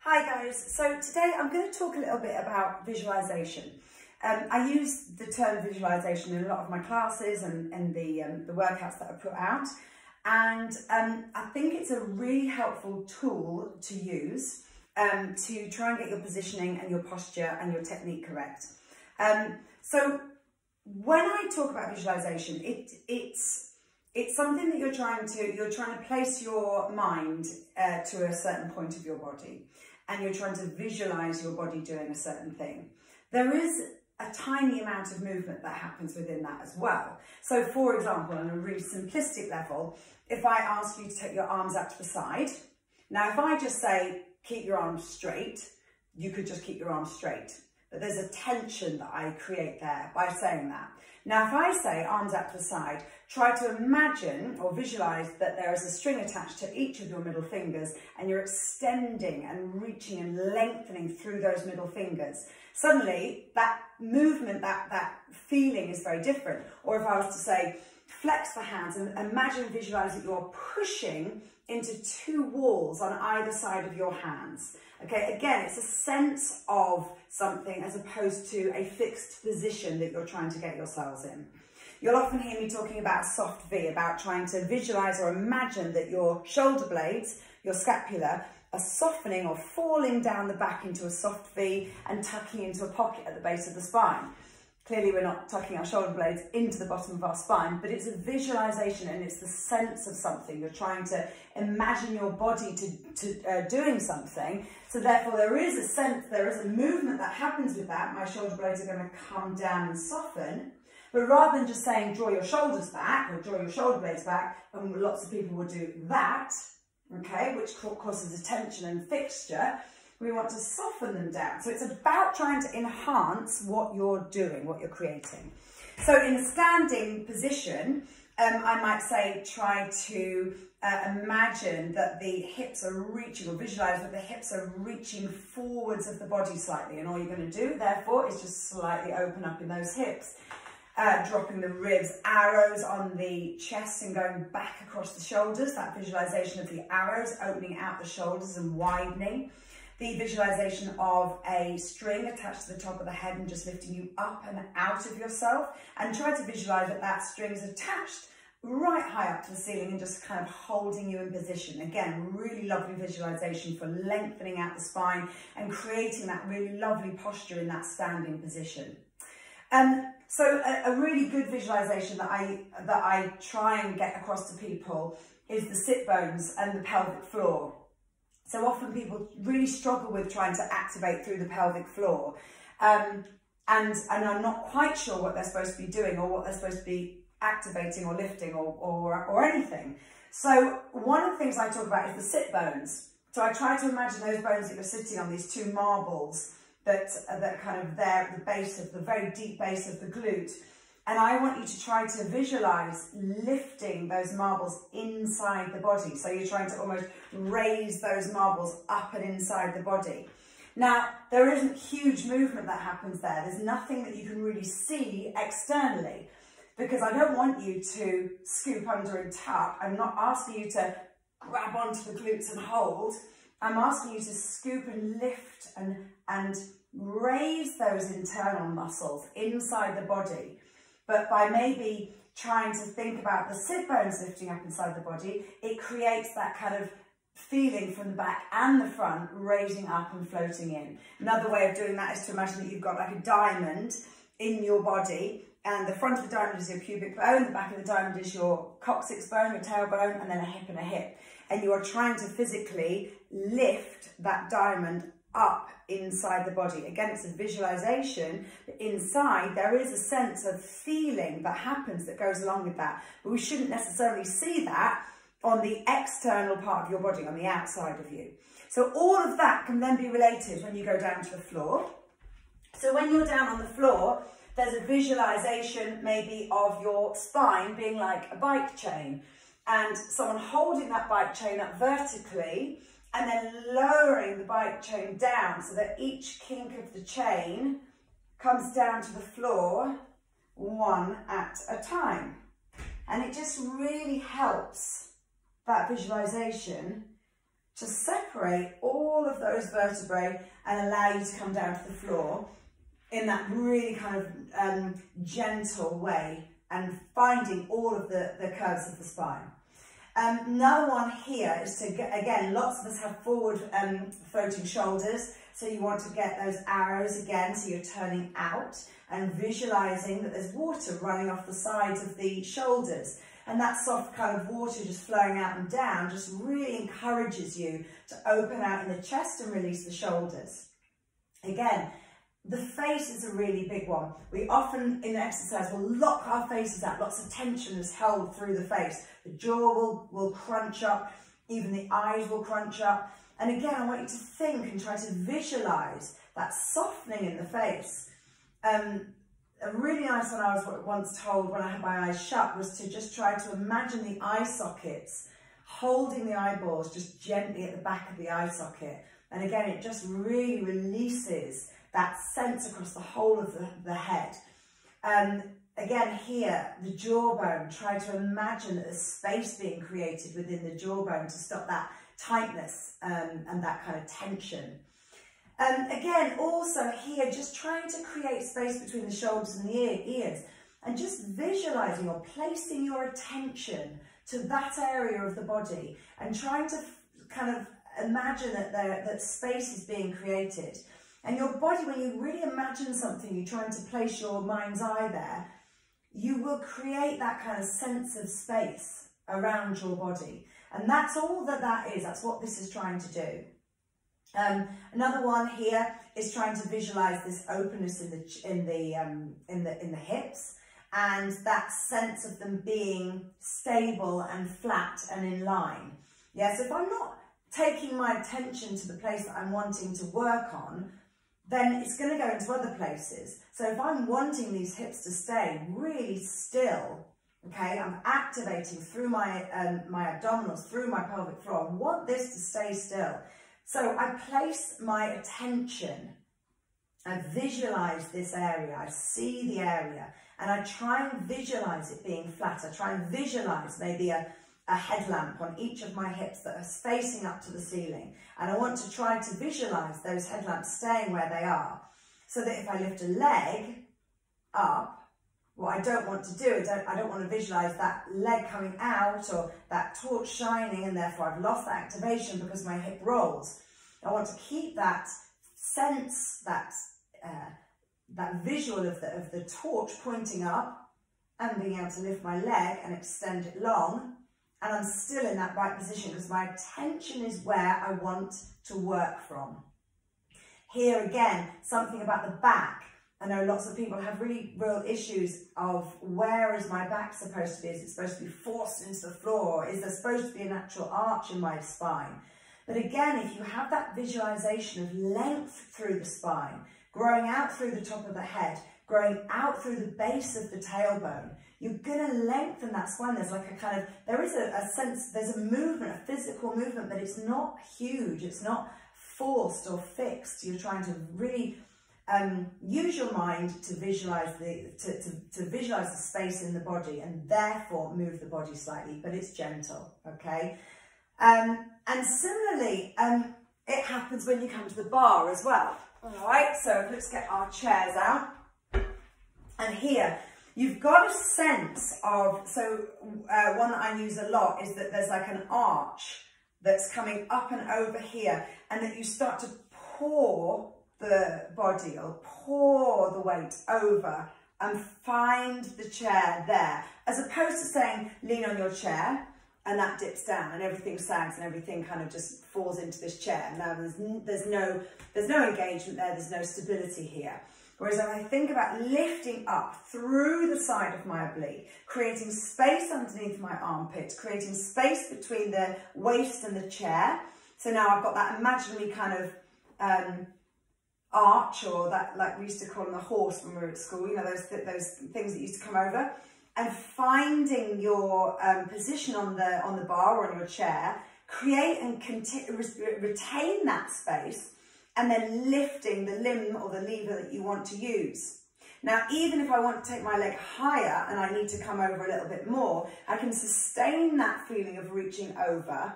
Hi guys, so today I'm going to talk a little bit about visualization. I use the term visualization in a lot of my classes and the workouts that I put out, and I think it's a really helpful tool to use to try and get your positioning and your posture and your technique correct. So when I talk about visualization, it's something that you're trying to place your mind to a certain point of your body, and you're trying to visualize your body doing a certain thing. There is a tiny amount of movement that happens within that as well. So for example, on a really simplistic level, if I ask you to take your arms out to the side, now if I just say, keep your arms straight, you could just keep your arms straight. But there's a tension that I create there by saying that. Now, if I say arms out to the side, try to imagine or visualize that there is a string attached to each of your middle fingers and you're extending and reaching and lengthening through those middle fingers. Suddenly, that movement, that feeling is very different. Or if I was to say, flex the hands and imagine, visualize that you're pushing into two walls on either side of your hands. Okay, again, it's a sense of something as opposed to a fixed position that you're trying to get yourselves in. You'll often hear me talking about soft V, about trying to visualize or imagine that your shoulder blades, your scapula, are softening or falling down the back into a soft V and tucking into a pocket at the base of the spine. Clearly, we're not tucking our shoulder blades into the bottom of our spine, but it's a visualization and it's the sense of something. You're trying to imagine your body to doing something. So therefore, there is a sense, there is a movement that happens with that. My shoulder blades are going to come down and soften. But rather than just saying, draw your shoulders back or draw your shoulder blades back, and lots of people will do that, okay, which causes a tension and fixture, we want to soften them down. So it's about trying to enhance what you're doing, what you're creating. So in a standing position, I might say try to imagine that the hips are reaching, or visualize that the hips are reaching forwards of the body slightly. And all you're going to do, therefore, is just slightly open up in those hips. Dropping the ribs, arrows on the chest and going back across the shoulders. That visualization of the arrows opening out the shoulders and widening. The visualization of a string attached to the top of the head and just lifting you up and out of yourself. And try to visualize that that string is attached right high up to the ceiling and just kind of holding you in position. Again, really lovely visualization for lengthening out the spine and creating that really lovely posture in that standing position. So a really good visualization that I try and get across to people is the sit bones and the pelvic floor. So often people really struggle with trying to activate through the pelvic floor, and are not quite sure what they're supposed to be doing or what they're supposed to be activating or lifting or anything. So one of the things I talk about is the sit bones. So I try to imagine those bones that you're sitting on, these two marbles that kind of there at the base of the very deep base of the glute. And I want you to try to visualize lifting those marbles inside the body. So you're trying to almost raise those marbles up and inside the body. Now, there isn't huge movement that happens there. There's nothing that you can really see externally, because I don't want you to scoop under and tuck. I'm not asking you to grab onto the glutes and hold. I'm asking you to scoop and lift and raise those internal muscles inside the body. But by maybe trying to think about the sit bones lifting up inside the body, it creates that kind of feeling from the back and the front, raising up and floating in. Another way of doing that is to imagine that you've got like a diamond in your body, and the front of the diamond is your pubic bone, the back of the diamond is your coccyx bone, your tailbone, and then a hip and a hip. And you are trying to physically lift that diamond up inside the body. Again, it's a visualization, but inside there is a sense of feeling that happens that goes along with that. But we shouldn't necessarily see that on the external part of your body, on the outside of you. So all of that can then be related when you go down to the floor. So when you're down on the floor, there's a visualization maybe of your spine being like a bike chain, and someone holding that bike chain up vertically and then lowering the bike chain down so that each kink of the chain comes down to the floor one at a time. And it just really helps that visualization to separate all of those vertebrae and allow you to come down to the floor in that really kind of gentle way, and finding all of the curves of the spine. Another one here is to, again, lots of us have forward floating shoulders, so you want to get those arrows again, so you're turning out and visualizing that there's water running off the sides of the shoulders. And that soft kind of water just flowing out and down just really encourages you to open out in the chest and release the shoulders. Again, the face is a really big one. We often in exercise will lock our faces out. Lots of tension is held through the face. The jaw will crunch up, even the eyes will crunch up. And again, I want you to think and try to visualize that softening in the face. A really nice one I was once told when I had my eyes shut was to just try to imagine the eye sockets holding the eyeballs just gently at the back of the eye socket. And again, it just really releases that sense across the whole of the head. Again, here, the jawbone, try to imagine that there's space being created within the jawbone to stop that tightness and that kind of tension. Again, also here, just trying to create space between the shoulders and the ears, and just visualizing or placing your attention to that area of the body and trying to kind of imagine that space is being created. And your body, when you really imagine something, you're trying to place your mind's eye there, you will create that kind of sense of space around your body. And that's all that is. That's what this is trying to do. Another one here is trying to visualize this openness in the hips, and that sense of them being stable and flat and in line. Yes, if I'm not taking my attention to the place that I'm wanting to work on, then it's going to go into other places. So if I'm wanting these hips to stay really still, okay, I'm activating through my abdominals, through my pelvic floor. I want this to stay still. So I place my attention, I visualize this area, I see the area, and I try and visualize it being flat. I try and visualize maybe a headlamp on each of my hips that are facing up to the ceiling. And I want to try to visualize those headlamps staying where they are, so that if I lift a leg up, what I don't want to do is I don't want to visualize that leg coming out or that torch shining, and therefore I've lost that activation because my hip rolls. I want to keep that sense, that visual of the torch pointing up and being able to lift my leg and extend it long, and I'm still in that right position because my attention is where I want to work from. Here again, something about the back. I know lots of people have really real issues of where is my back supposed to be? Is it supposed to be forced into the floor? Is there supposed to be a natural arch in my spine? But again, if you have that visualization of length through the spine, growing out through the top of the head, growing out through the base of the tailbone, you're going to lengthen that spine. There's like a kind of, there is a sense, there's a movement, a physical movement, but it's not huge. It's not forced or fixed. You're trying to really use your mind to visualize to visualize the space in the body, and therefore move the body slightly, but it's gentle, okay? And similarly, it happens when you come to the bar as well. All right, so let's get our chairs out. And here, you've got a sense of, so one that I use a lot is that there's like an arch that's coming up and over here, and that you start to pour the body or pour the weight over and find the chair there, as opposed to saying lean on your chair and that dips down and everything sags and everything kind of just falls into this chair. Now there's no engagement there, there's no stability here. Whereas if I think about lifting up through the side of my oblique, creating space underneath my armpits, creating space between the waist and the chair. So now I've got that imaginary kind of arch, or that, like we used to call them the horse when we were at school, you know, those things that used to come over, and finding your position on the bar or on your chair, create and retain that space, and then lifting the limb or the lever that you want to use. Now, even if I want to take my leg higher and I need to come over a little bit more, I can sustain that feeling of reaching over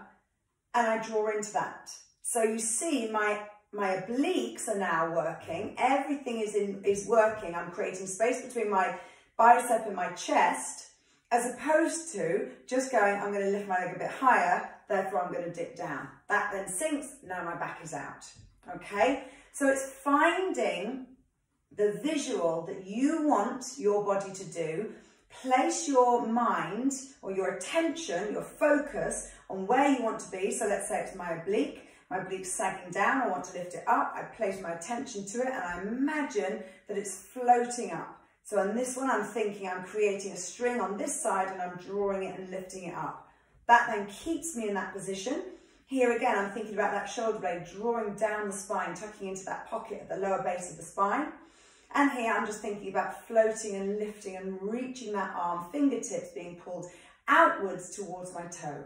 and I draw into that. So you see my obliques are now working. Everything is working. I'm creating space between my bicep and my chest, as opposed to just going, I'm going to lift my leg a bit higher, therefore I'm going to dip down. That then sinks, now my back is out. Okay? So it's finding the visual that you want your body to do. Place your mind or your attention, your focus on where you want to be. So let's say it's my oblique's sagging down, I want to lift it up. I place my attention to it and I imagine that it's floating up. So on this one, I'm thinking I'm creating a string on this side and I'm drawing it and lifting it up. That then keeps me in that position. Here again, I'm thinking about that shoulder blade, drawing down the spine, tucking into that pocket at the lower base of the spine. And here I'm just thinking about floating and lifting and reaching that arm, fingertips being pulled outwards towards my toe.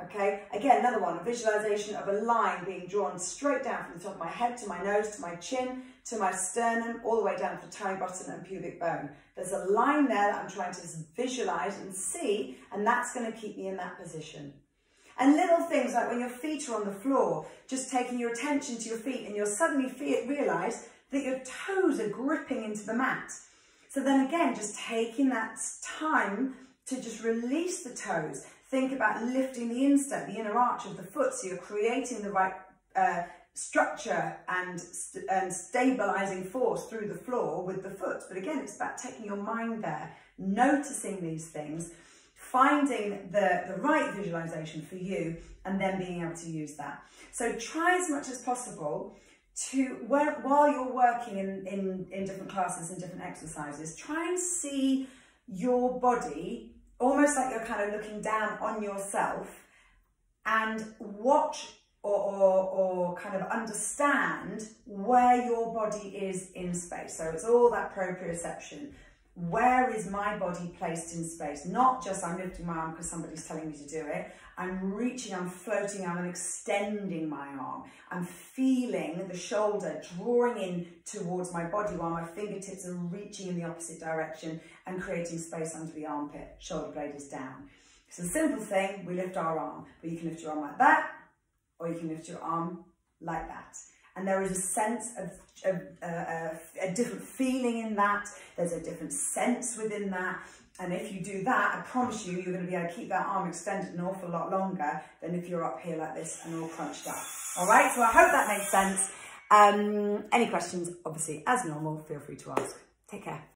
Okay, again, another one, a visualization of a line being drawn straight down from the top of my head to my nose, to my chin, to my sternum, all the way down to the tummy button and pubic bone. There's a line there that I'm trying to visualize and see, and that's going to keep me in that position. And little things like when your feet are on the floor, just taking your attention to your feet and you'll suddenly realize that your toes are gripping into the mat. So then again, just taking that time to just release the toes. Think about lifting the instep, the inner arch of the foot, so you're creating the right structure and stabilizing force through the floor with the foot. But again, it's about taking your mind there, noticing these things, finding the right visualization for you, and then being able to use that. So try as much as possible to, while you're working in different classes and different exercises, try and see your body almost like you're kind of looking down on yourself and watch or kind of understand where your body is in space. So it's all that proprioception. Where is my body placed in space? Not just I'm lifting my arm because somebody's telling me to do it. I'm reaching, I'm floating, I'm extending my arm. I'm feeling the shoulder drawing in towards my body while my fingertips are reaching in the opposite direction and creating space under the armpit. Shoulder blade is down. It's a simple thing, we lift our arm, but you can lift your arm like that, or you can lift your arm like that. And there is a sense of a different feeling in that. There's a different sense within that. And if you do that, I promise you, you're going to be able to keep that arm extended an awful lot longer than if you're up here like this and all crunched up. All right, so I hope that makes sense. Any questions, obviously, as normal, feel free to ask. Take care.